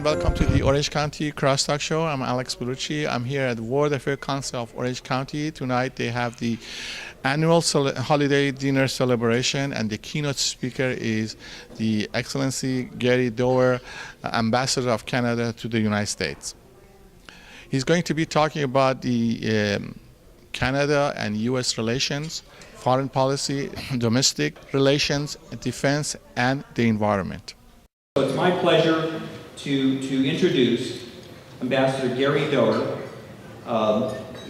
welcome to the Orange County Crosstalk Show. I'm Alex Bolourchi. I'm here at the World Affairs Council of Orange County. Tonight they have the annual holiday dinner celebration, and the keynote speaker is the Excellency Gary Doer, Ambassador of Canada to the United States. He's going to be talking about the Canada and U.S. relations, foreign policy, domestic relations, defense, and the environment. So it's my pleasure to introduce Ambassador Gary Doer.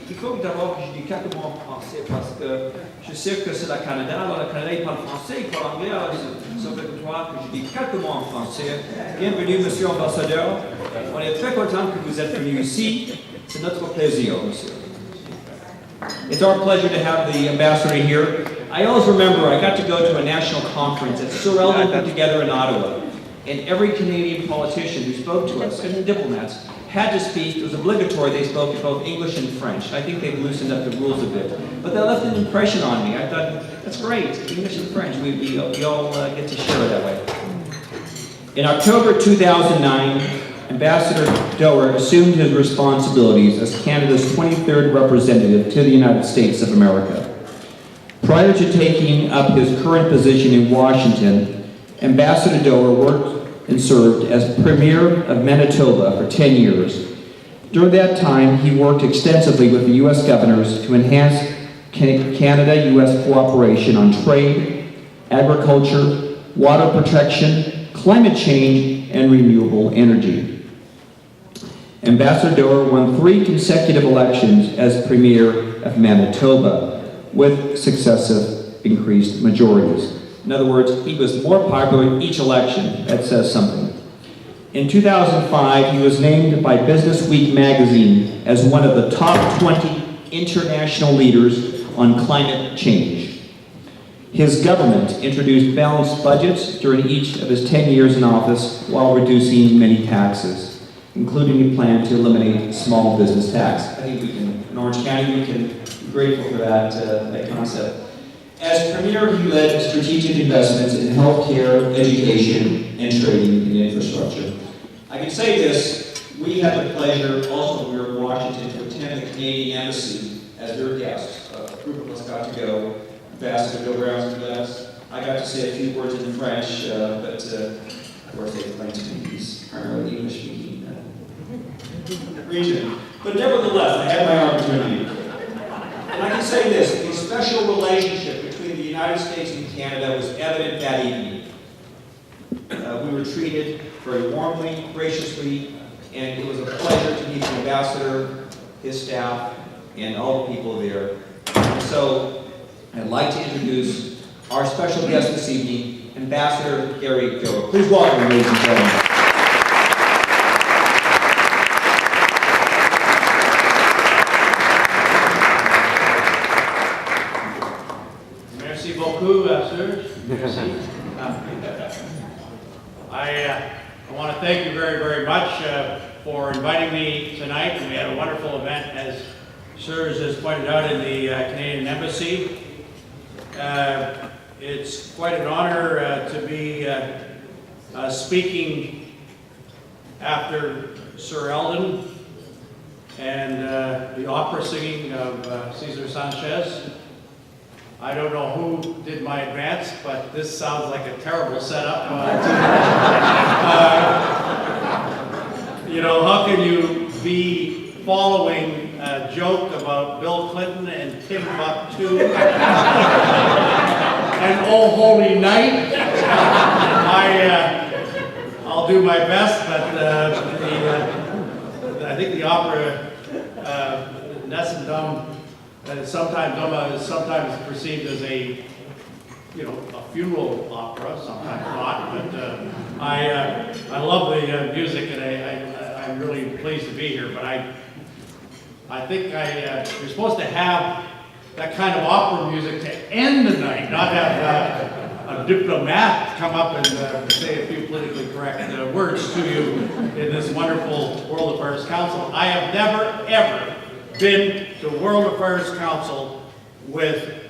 Il faut d'abord que je dise quelques mots en français parce que je sais que c'est le Canada, alors le Canada il parle français, il parle anglais, alors c'est obligatoire que je dise quelques mots en français. Bienvenue, Monsieur l'Ambassadeur. On est très content que vous êtes venu ici. C'est notre plaisir, Monsieur. It's our pleasure to have the ambassador here. I always remember I got to go to a national conference that Sir Eldon put together in Ottawa, and every Canadian politician who spoke to us, and the diplomats, had to speak. It was obligatory. They spoke in both English and French. I think they've loosened up the rules a bit, but that left an impression on me. I thought, that's great, English and French. We all get to share it that way. In October 2009, Ambassador Doer assumed his responsibilities as Canada's 23rd representative to the United States of America. Prior to taking up his current position in Washington, Ambassador Doer worked and served as Premier of Manitoba for 10 years. During that time, he worked extensively with the U.S. governors to enhance Canada-U.S. cooperation on trade, agriculture, water protection, climate change, and renewable energy. Ambassador Doer won 3 consecutive elections as Premier of Manitoba with successive increased majorities. In other words, he was more popular in each election. That says something. In 2005, he was named by Business Week magazine as one of the top 20 international leaders on climate change. His government introduced balanced budgets during each of his 10 years in office while reducing many taxes, including a plan to eliminate small business tax. I think we can, in Orange County, we can be grateful for that concept. As Premier, he led strategic investments in healthcare, education, and training and infrastructure. I can say this, we had the pleasure, also when we were in Washington, to attend the Canadian Embassy as their guests. A group of us got to go. Ambassador Doer was with us. I got to say a few words in French, but of course they explained to me he's primarily English-speaking region. But nevertheless, I had my opportunity. And I can say this, the special relationship between the United States and Canada was evident that evening. We were treated very warmly, graciously, and it was a pleasure to meet the ambassador, his staff, and all the people there. And so I'd like to introduce our special guest this evening, Ambassador Gary Doer. Please welcome him, ladies and gentlemen. I want to thank you very, very much for inviting me tonight, and we had a wonderful event, as Sir has pointed out, in the Canadian Embassy. It's quite an honor to be speaking after Sir Eldon and the opera singing of Cesar Sanchez. I don't know who did my advance, but this sounds like a terrible setup. You know, how can you be following a joke about Bill Clinton and Timbuktu and Oh Holy Night? I'll do my best, but I think the opera Ness and Dumb sometimes perceived as a funeral opera, sometimes not. But I love the music, and I'm really pleased to be here. But I think you're supposed to have that kind of opera music to end the night, not have a diplomat come up and say a few politically correct words to you in this wonderful World Affairs Council. I have never, ever been to World Affairs Council with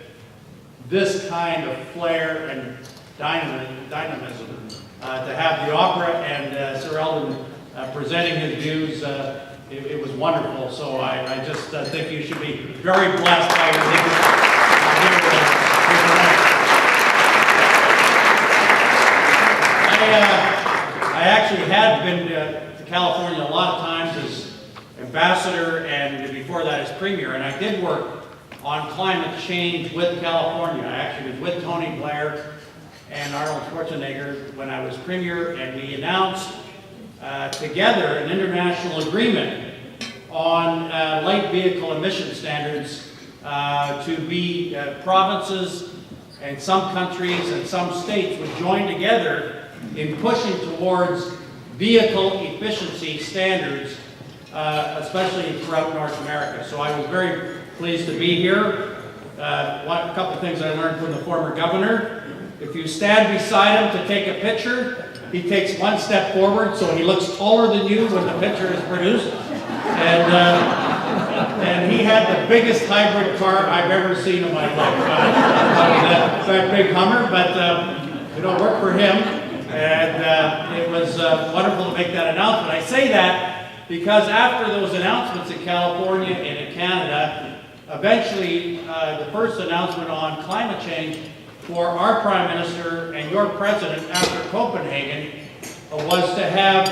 this kind of flair and dynamism. To have the opera and Sir Eldon presenting his views. It was wonderful. So I just think you should be very blessed by your leadership here tonight. I actually had been to California a lot of times as ambassador and before that as premier, and I did work on climate change with California. I actually was with Tony Blair and Arnold Schwarzenegger when I was premier, and we announced together an international agreement on light vehicle emission standards to be provinces and some countries and some states would join together in pushing towards vehicle efficiency standards, especially throughout North America. So I was very pleased to be here. A couple of things I learned from the former governor. If you stand beside him to take a picture, he takes one step forward so he looks taller than you when the picture is produced. And he had the biggest hybrid car I've ever seen in my life. That big Hummer, but it don't work for him. And it was wonderful to make that announcement. I say that because after those announcements in California and in Canada, eventually the first announcement on climate change for our Prime Minister and your President after Copenhagen was to have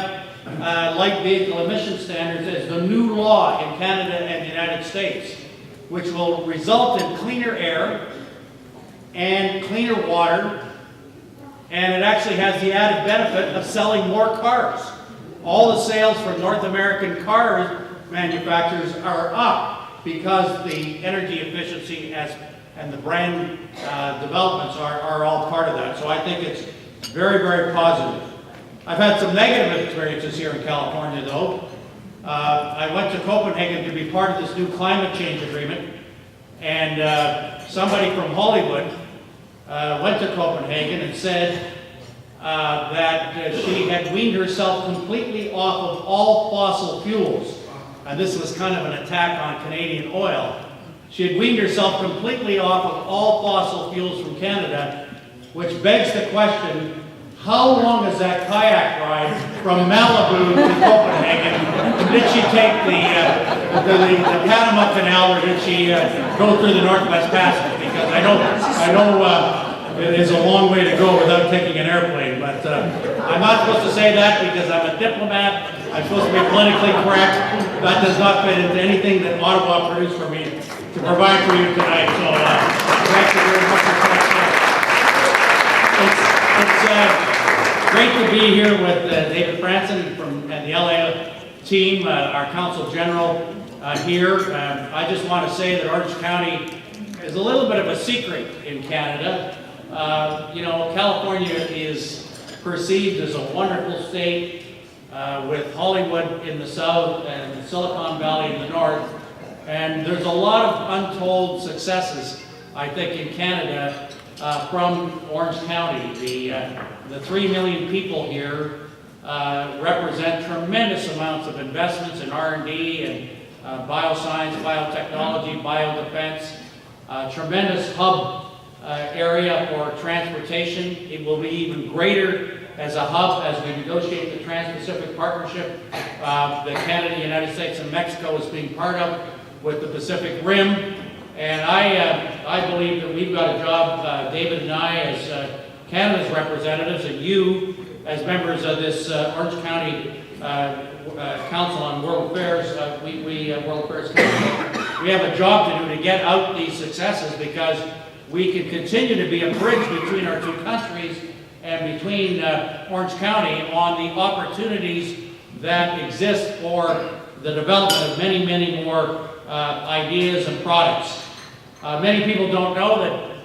light vehicle emission standards as the new law in Canada and the United States, which will result in cleaner air and cleaner water, and it actually has the added benefit of selling more cars. All the sales from North American car manufacturers are up because the energy efficiency and the brand developments are all part of that. So I think it's very, very positive. I've had some negative experiences here in California, though. I went to Copenhagen to be part of this new climate change agreement, and somebody from Hollywood went to Copenhagen and said that she had weaned herself completely off of all fossil fuels. And this was kind of an attack on Canadian oil. She had weaned herself completely off of all fossil fuels from Canada, which begs the question, how long is that kayak ride from Malibu to Copenhagen? Did she take the Panama Canal, or did she go through the Northwest Passage? Because I know it is a long way to go without taking an airplane, but I'm not supposed to say that because I'm a diplomat. I'm supposed to be politically correct. That does not fit into anything that Ottawa produced for me to provide for you tonight. So thank you very much for that. It's great to be here with David Franson and the LA team, our Council General here. I just want to say that Orange County is a little bit of a secret in Canada. You know, California is perceived as a wonderful state with Hollywood in the south and Silicon Valley in the north. And there's a lot of untold successes, I think, in Canada from Orange County. The 3 million people here represent tremendous amounts of investments in R&D and bioscience, biotechnology, biodefense, tremendous hub area for transportation. It will be even greater as a hub as we negotiate the Trans-Pacific Partnership that Canada, United States, and Mexico is being part of with the Pacific Rim. And I believe that we've got a job, David and I, as Canada's representatives, and you as members of this Orange County Council on World Affairs, World Affairs Council, we have a job to do to get out these successes, because we can continue to be a bridge between our two countries and between Orange County on the opportunities that exist for the development of many, many more ideas and products. Many people don't know that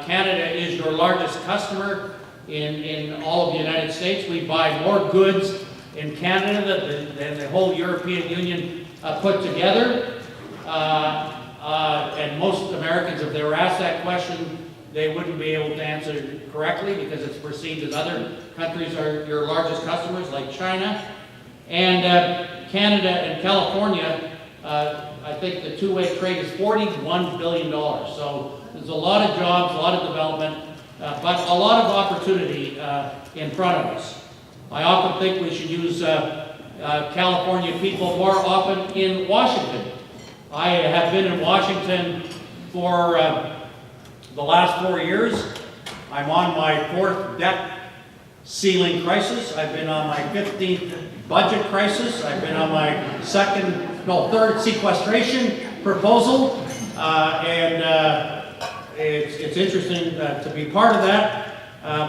Canada is your largest customer in all of the United States. We buy more goods in Canada than the whole European Union put together. And most Americans, if they were asked that question, they wouldn't be able to answer correctly, because it's perceived as other countries are your largest customers, like China. And Canada and California, I think the two-way trade is $41 billion. So there's a lot of jobs, a lot of development, but a lot of opportunity in front of us. I often think we should use California people more often in Washington. I have been in Washington for the last 4 years. I'm on my 4th debt ceiling crisis. I've been on my 15th budget crisis. I've been on my 3rd sequestration proposal. It's interesting to be part of that.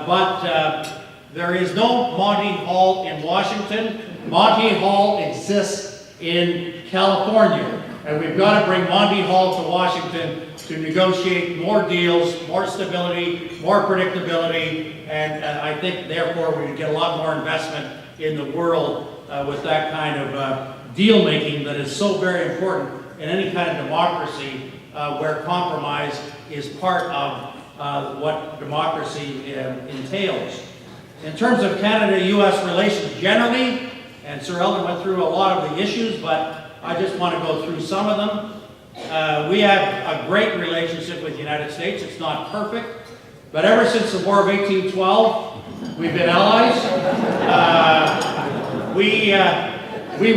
But there is no Monty Hall in Washington. Monty Hall exists in California. And we've got to bring Monty Hall to Washington to negotiate more deals, more stability, more predictability, and I think therefore we would get a lot more investment in the world with that kind of deal making that is so very important in any kind of democracy where compromise is part of what democracy entails. In terms of Canada-U.S. relations generally, and Sir Eldon went through a lot of the issues, but I just want to go through some of them. We have a great relationship with the United States. It's not perfect, but ever since the War of 1812, we've been allies. We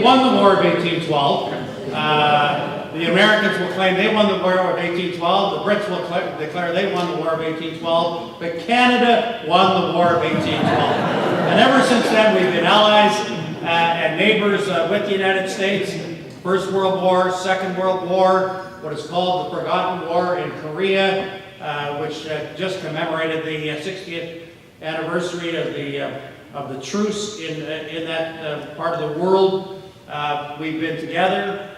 won the War of 1812. The Americans will claim they won the War of 1812. The Brits will declare they won the War of 1812. But Canada won the War of 1812. And ever since then, we've been allies and neighbors with the United States. First World War, Second World War, what is called the Forgotten War in Korea, which just commemorated the 60th anniversary of the truce in that part of the world. We've been together.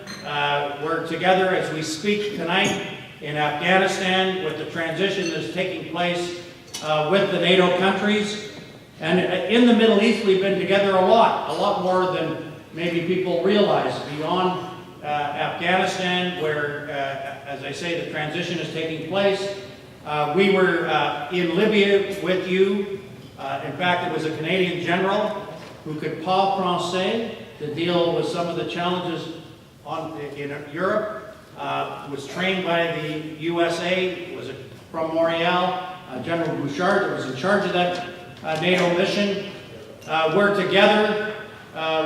We're together as we speak tonight in Afghanistan with the transition that's taking place with the NATO countries. And in the Middle East, we've been together a lot more than maybe people realize. Beyond Afghanistan, where, as I say, the transition is taking place. We were in Libya with you. In fact, it was a Canadian general who could parle français to deal with some of the challenges in Europe. Was trained by the USA, was from Montreal. General Bouchard that was in charge of that NATO mission. We're together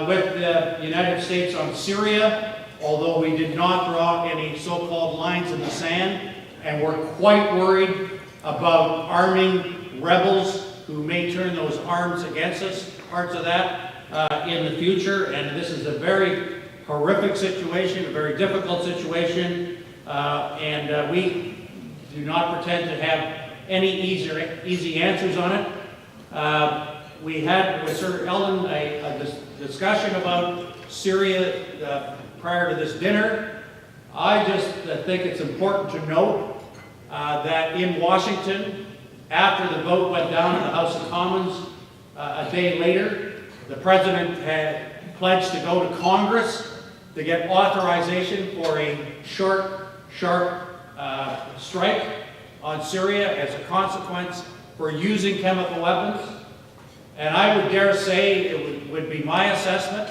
with the United States on Syria, although we did not draw any so-called lines in the sand, and we're quite worried about arming rebels who may turn those arms against us, parts of that in the future. And this is a very horrific situation, a very difficult situation, and we do not pretend to have any easy answers on it. We had with Sir Eldon a discussion about Syria prior to this dinner. I just think it's important to note that in Washington, after the vote went down in the House of Commons a day later, the President had pledged to go to Congress to get authorization for a short, sharp strike on Syria as a consequence for using chemical weapons. And I would dare say, it would be my assessment,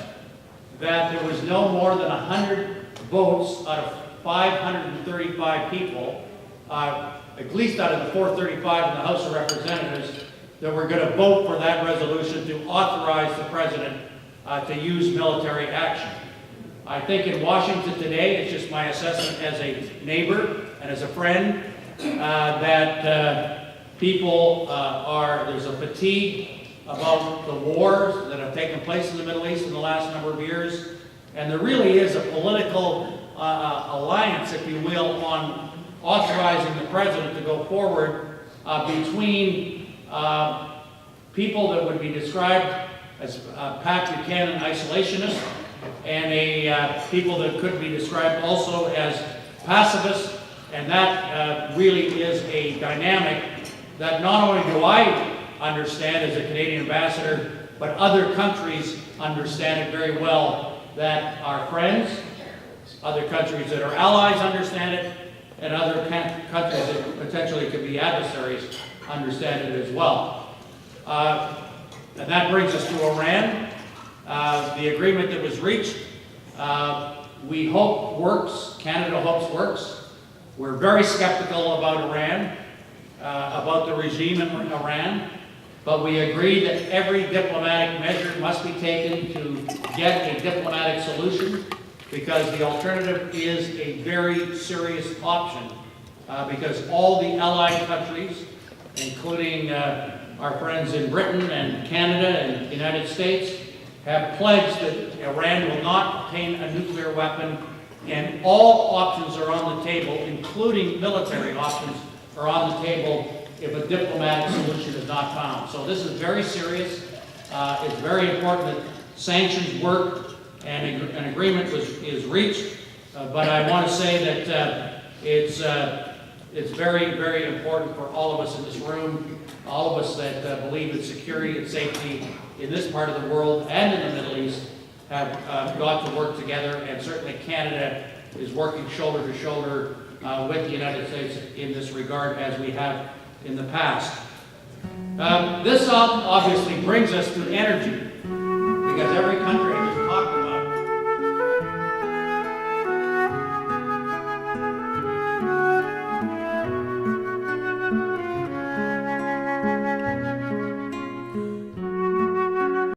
that there was no more than 100 votes out of 535 people, at least out of the 435 in the House of Representatives, that were going to vote for that resolution to authorize the President to use military action. I think in Washington today, it's just my assessment as a neighbor and as a friend, that people there's a fatigue about the wars that have taken place in the Middle East in the last number of years. And there really is a political alliance, if you will, on authorizing the President to go forward between people that would be described as Pat Buchanan isolationists and people that could be described also as pacifists. And that really is a dynamic that not only do I understand as a Canadian ambassador, but other countries understand it very well, that our friends, other countries that are allies understand it, and other countries that potentially could be adversaries understand it as well. And that brings us to Iran. The agreement that was reached, we hope works, Canada hopes works. We're very skeptical about Iran, about the regime in Iran. but we agreed that every diplomatic measure must be taken to get a diplomatic solution, because the alternative is a very serious option, because all the allied countries, including our friends in Britain and Canada and the United States, have pledged that Iran will not obtain a nuclear weapon, and all options are on the table, including military options are on the table if a diplomatic solution is not found. So this is very serious. It's very important that sanctions work and an agreement is reached. But I want to say that it's very, very important for all of us in this room, all of us that believe in security and safety in this part of the world and in the Middle East have got to work together, and certainly Canada is working shoulder to shoulder with the United States in this regard, as we have in the past. This obviously brings us to energy, because every country